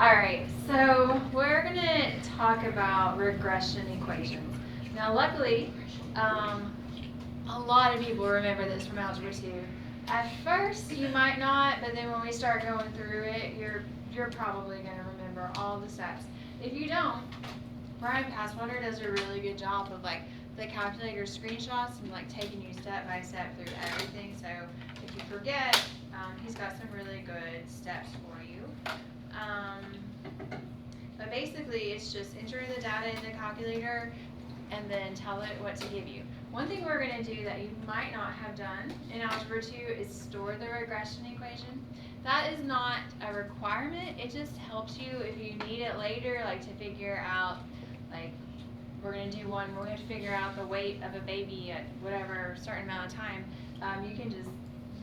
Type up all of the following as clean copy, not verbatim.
All right, so we're gonna talk about regression equations. Now, luckily, um, a lot of people remember this from Algebra 2. At first, you might not, but then when we start going through it, you're probably gonna remember all the steps. If you don't, Brian Passwater does a really good job of like the calculator screenshots and like taking you step by step through everything. So if you forget, he's got some really good steps for you. Um, but basically, it's just enter the data in the calculator and then tell it what to give you. One thing we're going to do that you might not have done in Algebra 2 is store the regression equation. That is not a requirement. It just helps you if you need it later, like to figure out, like, we're going to do one where we have to figure out the weight of a baby at whatever certain amount of time. You can just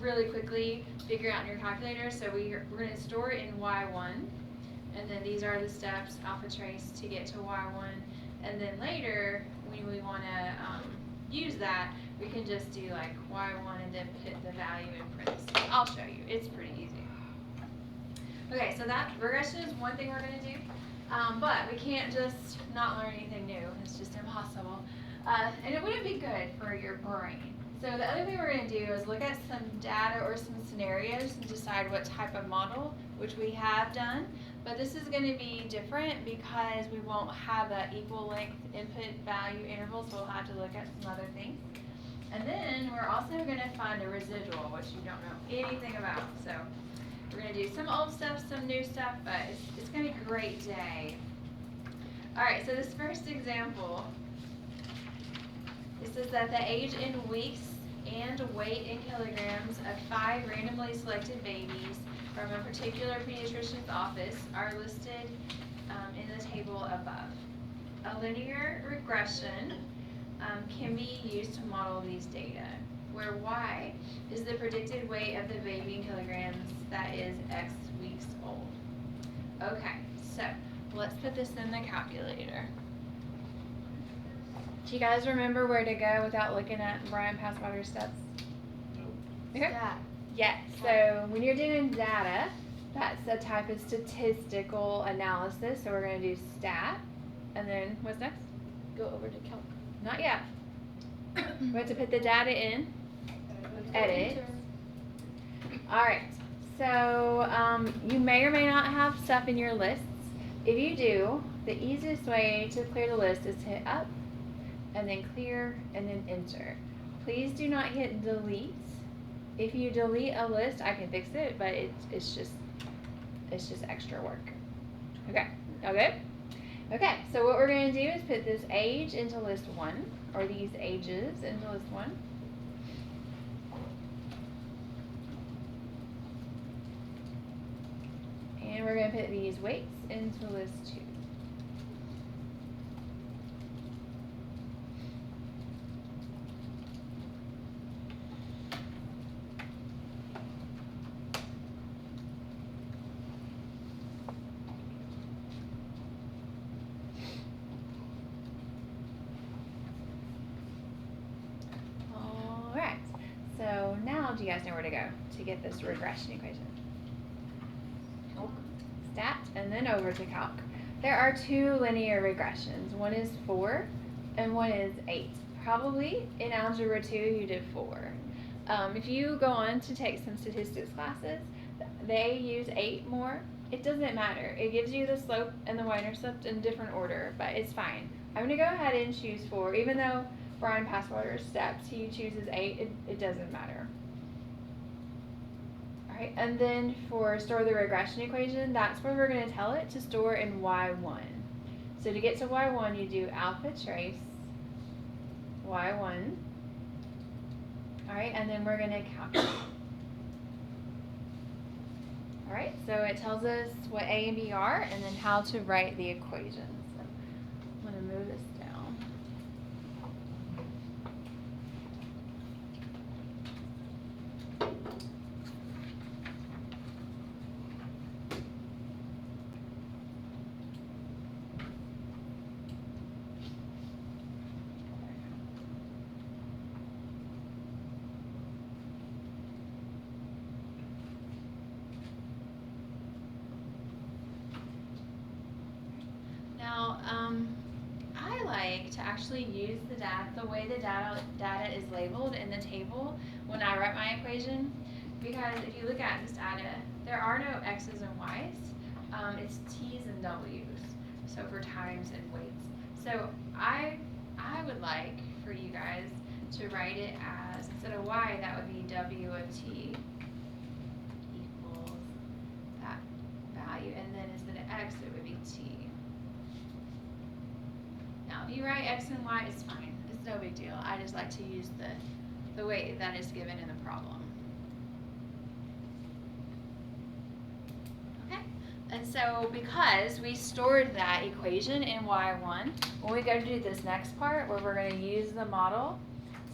really quickly figure out in your calculator. So we're going to store it in y1, and then these are the steps, alpha trace, to get to y1. And then later, when we want to use that, we can just do like y1 and then put the value in parentheses. I'll show you. It's pretty easy. Okay, so that regression is one thing we're going to do. But we can't just not learn anything new. It's just impossible. And it wouldn't be good for your brain. So the other thing we're going to do is look at some data or some scenarios and decide what type of model, which we have done. But this is going to be different because we won't have an equal length input value interval, so we'll have to look at some other things. And then we're also going to find a residual, which you don't know anything about. So we're going to do some old stuff, some new stuff, but it's going to be a great day. All right, so this first example, it says that the age in weeks and weight in kilograms of 5 randomly selected babies from a particular pediatrician's office are listed in the table above. A linear regression can be used to model these data, where y is the predicted weight of the baby in kilograms that is x weeks old. Okay, so let's put this in the calculator. Do you guys remember where to go without looking at Brian Passwater's steps? Okay. Stat. Yes, so when you're doing data, that's a type of statistical analysis. So we're going to do stat, and then what's next? Go over to calc. Not yet. We have to put the data in, edit. All right, so you may or may not have stuff in your lists. If you do, the easiest way to clear the list is to hit up, and then clear, and then enter. Please do not hit delete. If you delete a list, I can fix it, but it's just extra work. Okay, all good? Okay, so what we're going to do is put this age into list 1, or these ages into list 1. And we're going to put these weights into list 2. So now, do you guys know where to go to get this regression equation? Calc, stat, and then over to calc. There are 2 linear regressions. One is 4 and one is 8. Probably in Algebra 2 you did 4. If you go on to take some statistics classes, they use 8 more. It doesn't matter. It gives you the slope and the y-intercept in different order, but it's fine. I'm going to go ahead and choose 4, even though Brian Passwater's steps, he chooses 8, it doesn't matter. Alright, and then for store the regression equation, that's where we're going to tell it to store in y1. So to get to y1, you do alpha trace y1. Alright, and then we're going to calculate. Alright, so it tells us what a and b are, and then how to write the equations. So I'm going to move this down. Now, I like to actually use the data, the way the data is labeled in the table when I write my equation, because if you look at this data, there are no x's and y's. It's t's and w's, so for times and weights. So I would like for you guys to write it as, instead of y, that would be w of t equals that value, and then instead of x, it would be t. Now, if you write x and y, it's fine. It's no big deal. I just like to use the weight that is given in the problem. Okay? And so because we stored that equation in y1, when we go to do this next part where we're going to use the model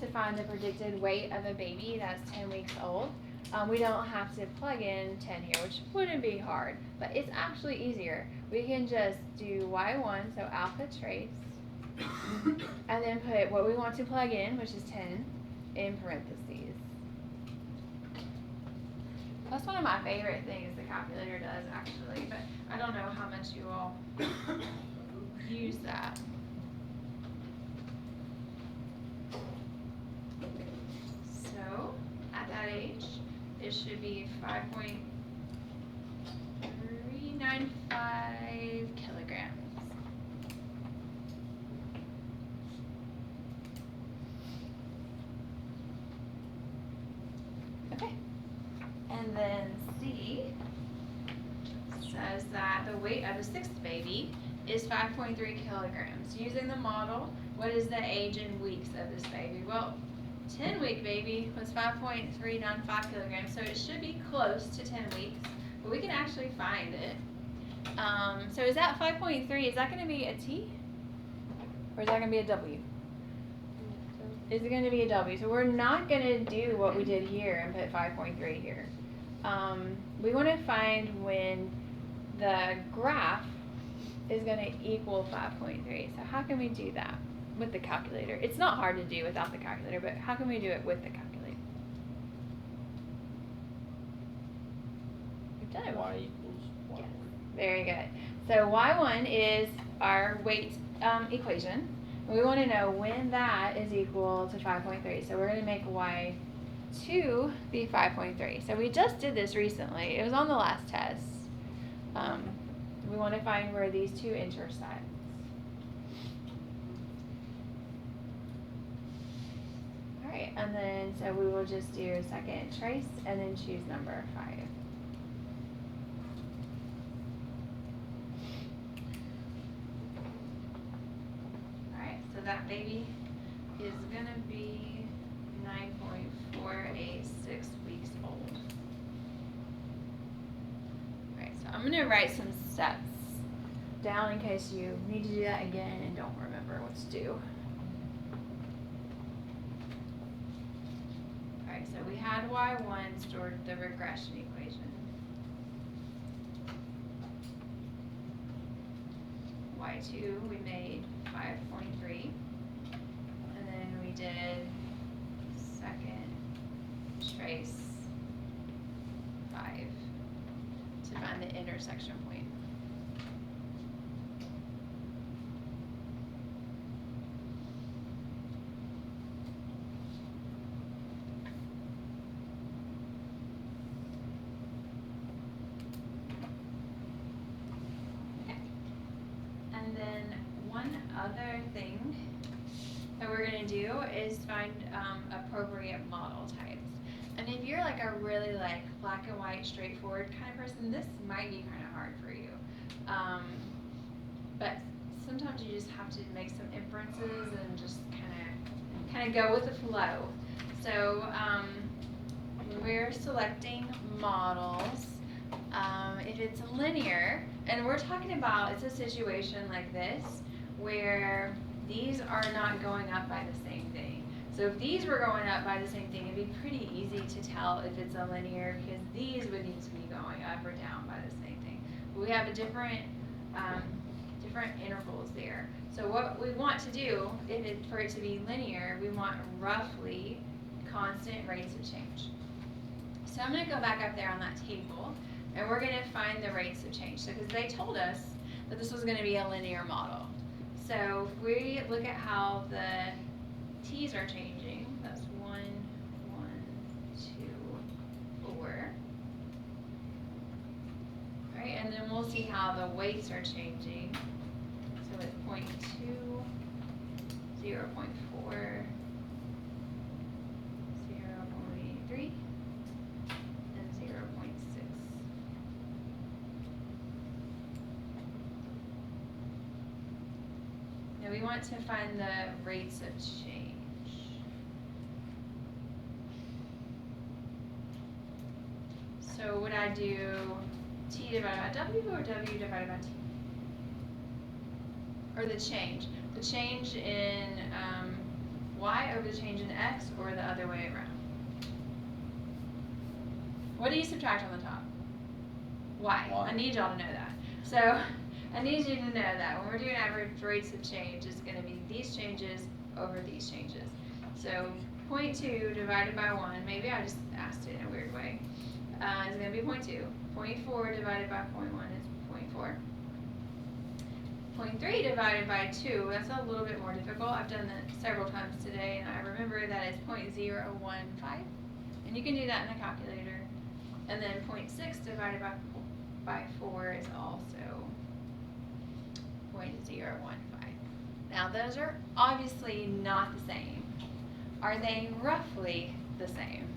to find the predicted weight of a baby that's 10 weeks old, we don't have to plug in 10 here, which wouldn't be hard, but it's actually easier. We can just do y1, so alpha trace, and then put what we want to plug in, which is 10, in parentheses. That's one of my favorite things the calculator does, actually, but I don't know how much you all use that. So, at that age, it should be 5.395 kilograms. Okay. And then C says that the weight of a sixth baby is 5.3 kilograms. Using the model, what is the age in weeks of this baby? Well, 10-week baby was 5.395 kilograms, so it should be close to 10 weeks, but we can actually find it. So is that 5.3, is that going to be a T? Or is that going to be a W? Is it going to be a W? So we're not going to do what we did here and put 5.3 here. We want to find when the graph is going to equal 5.3. So how can we do that with the calculator? It's not hard to do without the calculator, but how can we do it with the calculator? We've done it. Y equals y1. Yes. Very good. So y1 is our weight equation. We want to know when that is equal to 5.3. So we're going to make y2 be 5.3. So we just did this recently. It was on the last test. We want to find where these two intersect. All right, and then so we will just do second trace and then choose number 5. So that baby is going to be 9.486 weeks old. Alright, so I'm going to write some steps down in case you need to do that again and don't remember what to do. Alright, so we had y1 stored the regression equation. y2 we made 5.3, and then we did second trace 5 to find the intersection point. And then one other thing that we're going to do is find appropriate model types. And if you're like a really like black and white, straightforward kind of person, this might be kind of hard for you. But sometimes you just have to make some inferences and just kind of go with the flow. So we're selecting models. If it's linear, and we're talking about, it's a situation like this where these are not going up by the same thing. So if these were going up by the same thing, it'd be pretty easy to tell if it's a linear, because these would need to be going up or down by the same thing. But we have a different intervals there. So what we want to do, for it to be linear, we want roughly constant rates of change. So I'm going to go back up there on that table, and we're going to find the rates of change. So because they told us that this was going to be a linear model. So if we look at how the t's are changing, that's 1, 1, 2, 4. Right, and then we'll see how the weights are changing. So it's 0.2, 0.4, 0.3, and 0.6. Now we want to find the rates of change. So would I do t divided by w or w divided by t? Or the change? The change in y over the change in x, or the other way around? What do you subtract on the top? Y. I need y'all to know that. So I need you to know that when we're doing average rates of change, it's going to be these changes over these changes. So 0.2 divided by 1, maybe I just asked it in a weird way, is going to be 0.2. 0.4 divided by 0.1 is 0.4. 0.3 divided by 2, that's a little bit more difficult. I've done that several times today, and I remember that it's 0.015. And you can do that in a calculator. And then 0.6 divided by 4 is also 0.015. Now those are obviously not the same. Are they roughly the same?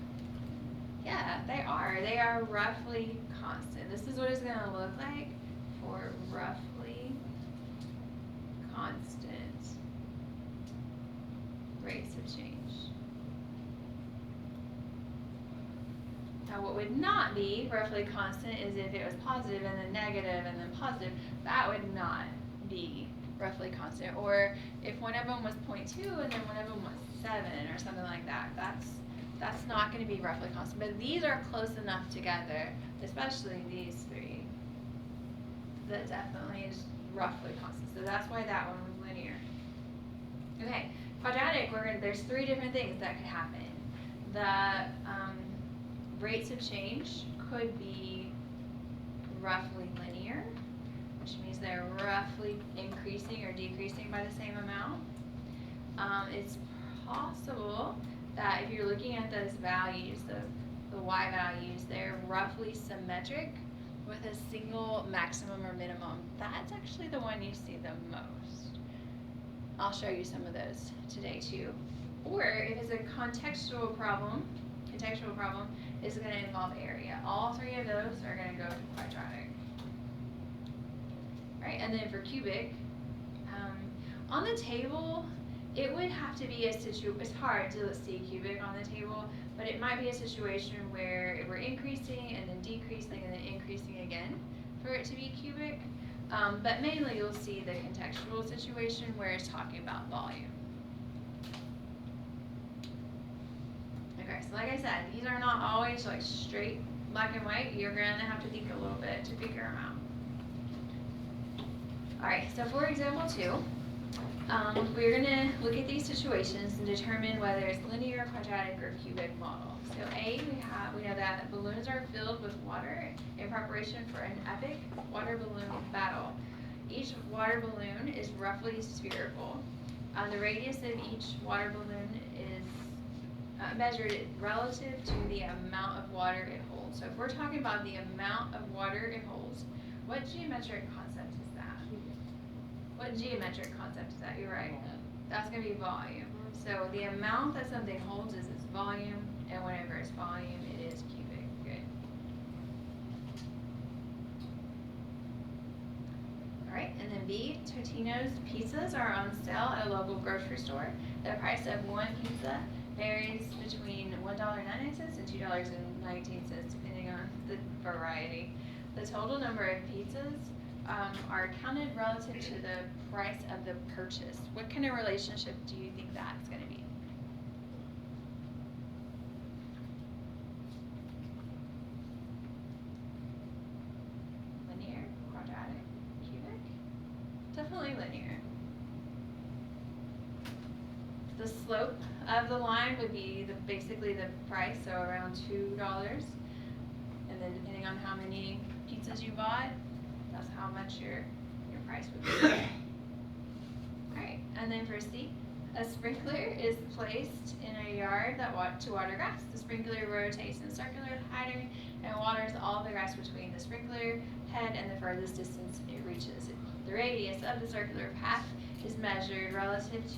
Yeah, they are. They are roughly constant. This is what it's going to look like for roughly constant rates of change. Now what would not be roughly constant is if it was positive and then negative and then positive. That would not be roughly constant. Or if one of them was 0.2 and then one of them was 7 or something like that. That's not going to be roughly constant. But these are close enough together, especially these three, that definitely is roughly constant. So that's why that one was linear. Okay, quadratic, there's three different things that could happen. The rates of change could be roughly linear, which means they're roughly increasing or decreasing by the same amount. It's possible that if you're looking at those values, the y values, they're roughly symmetric with a single maximum or minimum. That's actually the one you see the most. I'll show you some of those today too. Or if it's a contextual problem is going to involve area. All three of those are going to go to quadratic. Right, and then for cubic, on the table, it would have to be a situation. It's hard to see cubic on the table, but it might be a situation where we're increasing and then decreasing and then increasing again for it to be cubic. But mainly you'll see the contextual situation where it's talking about volume. Okay, so like I said, these are not always like straight black and white. You're going to have to think a little bit to figure them out. Alright, so for example 2, we're going to look at these situations and determine whether it's linear, quadratic, or cubic model. So A, we know that balloons are filled with water in preparation for an epic water balloon battle. Each water balloon is roughly spherical. The radius of each water balloon is measured relative to the amount of water it holds. So if we're talking about the amount of water it holds, what geometric concept is that? What geometric concept is that? You're right. That's going to be volume. So the amount that something holds is its volume, and whenever it's volume, it is cubic. Good. Alright, and then B, Totino's pizzas are on sale at a local grocery store. The price of one pizza varies between $1.99 and $2.19, depending on the variety. The total number of pizzas are counted relative to the price of the purchase. What kind of relationship do you think that's going to be? Linear, quadratic, cubic? Definitely linear. The slope of the line would be basically the price, so around $2. And then depending on how many pizzas you bought, that's how much your price would be. Alright, and then for C, a sprinkler is placed in a yard to water grass. The sprinkler rotates in a circular pattern and waters all the grass between the sprinkler head and the furthest distance it reaches. The radius of the circular path is measured relative to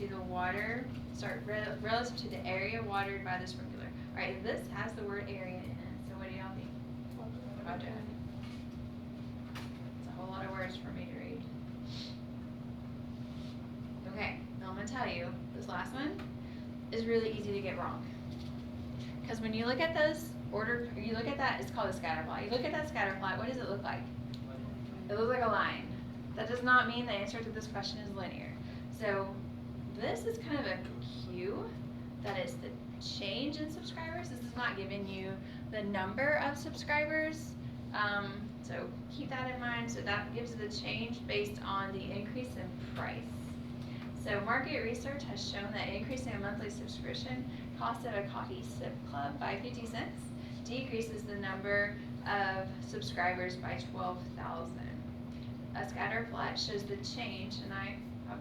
the area watered by the sprinkler. Alright, this has the word area in it, so what do y'all think? Quadratic. It's a whole lot of words for me to read. Okay, now I'm going to tell you, this last one is really easy to get wrong. Because when you look at this you look at that, it's called a scatter plot. You look at that scatter plot, what does it look like? It looks like a line. That does not mean the answer to this question is linear. So this is kind of a cue that is the change in subscribers. This is not giving you the number of subscribers. So keep that in mind. So that gives the change based on the increase in price. So market research has shown that increasing a monthly subscription cost at a coffee sip club by 50 cents decreases the number of subscribers by 12,000. A scatter plot shows the change, and I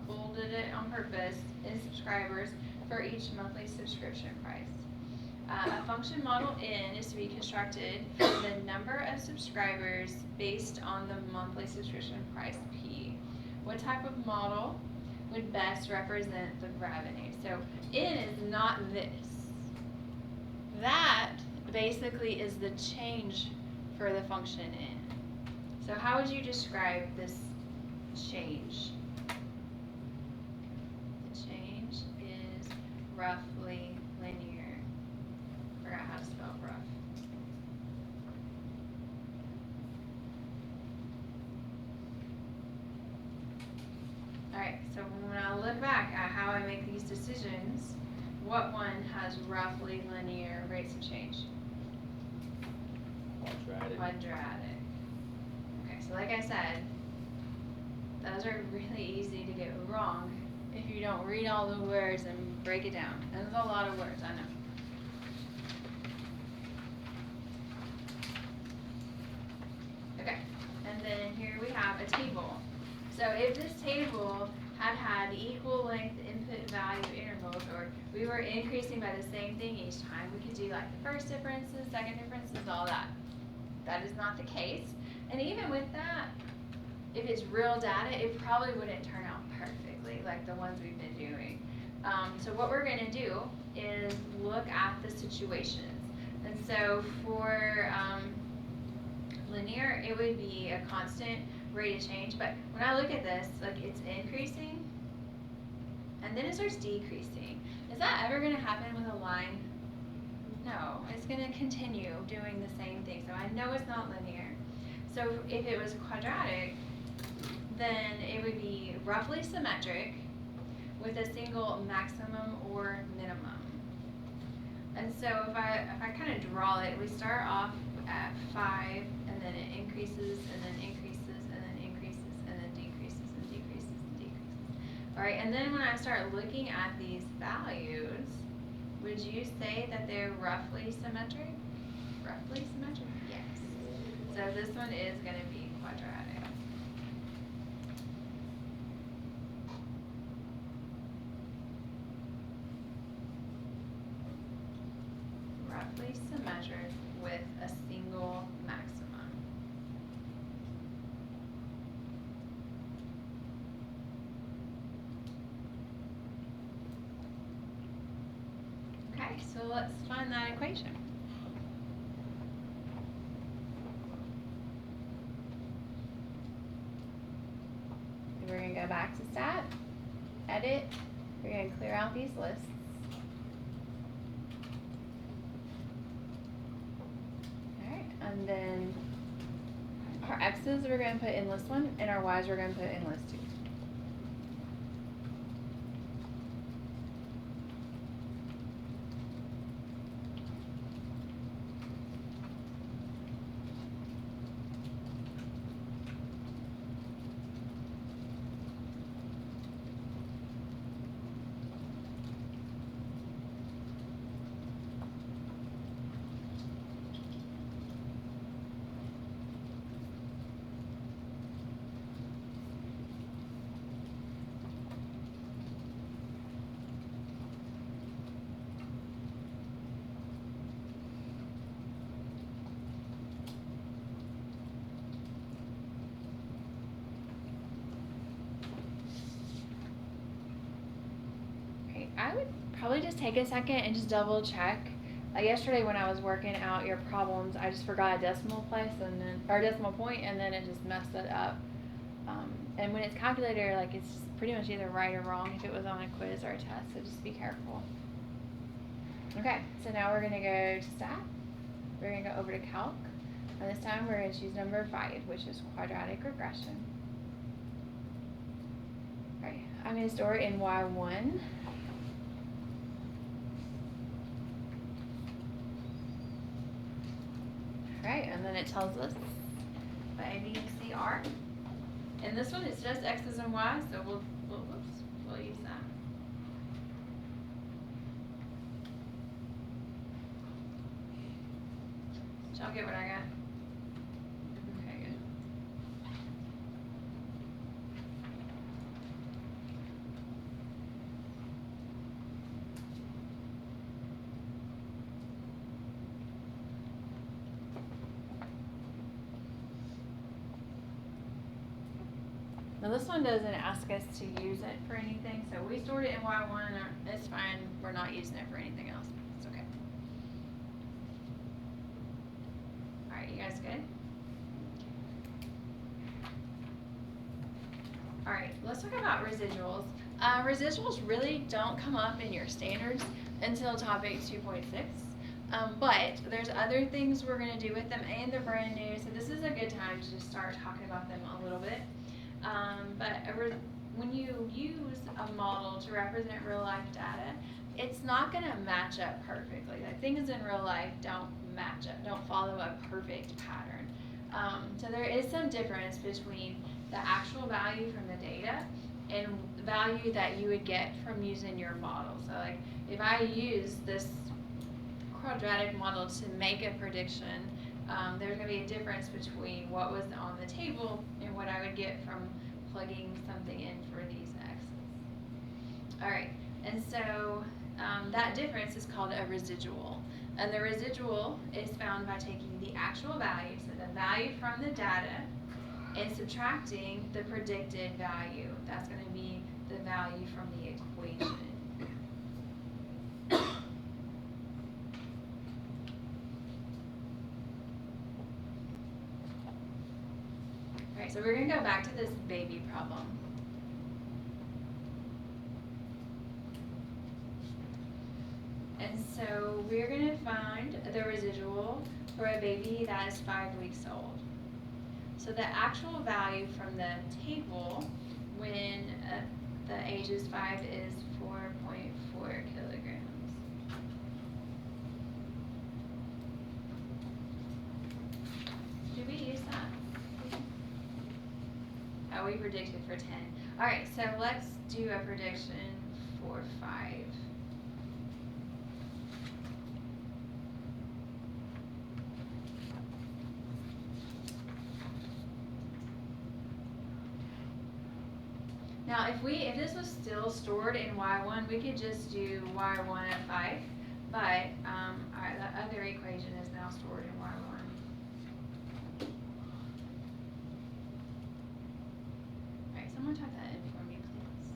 bolded it on purpose, in subscribers for each monthly subscription price. A function model N is to be constructed for the number of subscribers based on the monthly subscription price P. What type of model would best represent the revenue? So N is not this. That basically is the change for the function N. So how would you describe this change? The change is roughly linear. Forgot how to spell rough. Alright, so when I look back at how I make these decisions, what one has roughly linear rates of change? Quadratic. Okay, so like I said, those are really easy to get wrong if you don't read all the words and break it down. And there's a lot of words, I know. Okay, and then here we have a table. So if this table had equal length input value intervals, or we were increasing by the same thing each time, we could do like the first differences, second differences, all that. That is not the case. And even with that, if it's real data, it probably wouldn't turn out perfectly like the ones we've been doing. So what we're going to do is look at the situations. And so for linear, it would be a constant rate of change. But when I look at this, like it's increasing, and then it starts decreasing. Is that ever going to happen with a line? No, it's going to continue doing the same thing. So I know it's not linear. So if it was quadratic, then it would be roughly symmetric with a single maximum or minimum. And so if I kind of draw it, we start off at 5, and then it increases, and then increases, and then increases, and then decreases, and decreases, and decreases. All right, and then when I start looking at these values, would you say that they're roughly symmetric? Roughly symmetric? Yes. So this one is going to be quadratic. Roughly symmetric with a single maximum. Okay, so let's find that equation. We're going to go back to stat, edit, we're going to clear out these lists. Alright, and then our x's we're going to put in list 1, and our y's we're going to put in list 2. I would probably just take a second and just double check. Like yesterday when I was working out your problems, I just forgot a decimal place or decimal point, and then it just messed it up. And when it's calculator, like it's pretty much either right or wrong if it was on a quiz or a test. So just be careful. Okay, so now we're gonna go to stat. We're gonna go over to calc, and this time we're gonna choose number 5, which is quadratic regression. All right, I'm gonna store it in Y1. Right, and then it tells us what A, B, and C are. And this one is just X's and Y's, so we'll use that. Did y'all get what I got? Okay, good. Now this one doesn't ask us to use it for anything, so we stored it in Y1, and it's fine. We're not using it for anything else. It's okay. All right, you guys good? All right, let's talk about residuals. Residuals really don't come up in your standards until topic 2.6. But there's other things we're going to do with them, and they're brand new, so this is a good time to just start talking about them a little bit. When you use a model to represent real life data, it's not going to match up perfectly. Like things in real life don't match up, don't follow a perfect pattern. So there is some difference between the actual value from the data and the value that you would get from using your model. So like if I use this quadratic model to make a prediction, there's going to be a difference between what was on the table and what I would get from plugging something in for these x's. All right, and so that difference is called a residual. And the residual is found by taking the actual value, so the value from the data, and subtracting the predicted value. That's going to be the value from the equation. Alright, so we're going to go back to this baby problem. And so we're going to find the residual for a baby that is 5 weeks old. So the actual value from the table when the age is 5 is 4.4 kilograms. Did we use that? Oh, we predicted for 10. All right, so let's do a prediction for 5. Now, if this was still stored in Y1, we could just do Y1 at 5, but all right, the other equation is now stored in Y1. All right, someone type that in for me, please.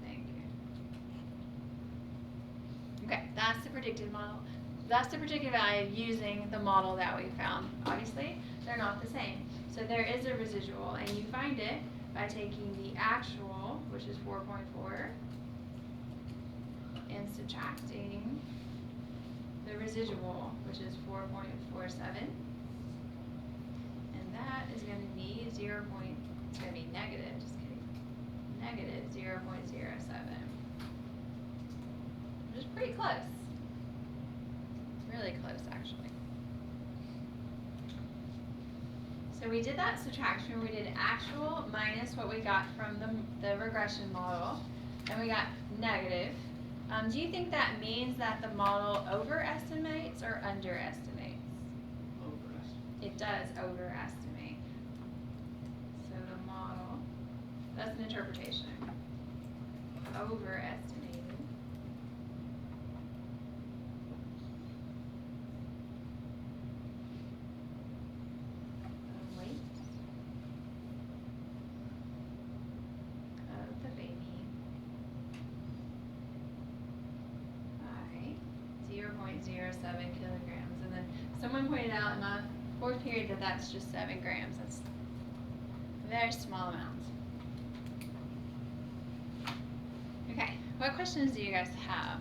Thank you. Okay, that's the predicted model. That's the predicted value using the model that we found. Obviously, they're not the same. So there is a residual, and you find it by taking the actual, which is 4.4, and subtracting the residual, which is 4.47. And that is going to be it's going to be negative, just kidding, negative 0.07. Which is pretty close. Really close, actually. So we did that subtraction. We did actual minus what we got from the regression model, and we got negative. Do you think that means that the model overestimates or underestimates? Overestimates. It does overestimate. So the model, that's an interpretation. overestimated. The weight of the baby by 0.07 kilograms. And then someone pointed out in the fourth period that that's just 7 grams. That's a very small amount. Okay, what questions do you guys have?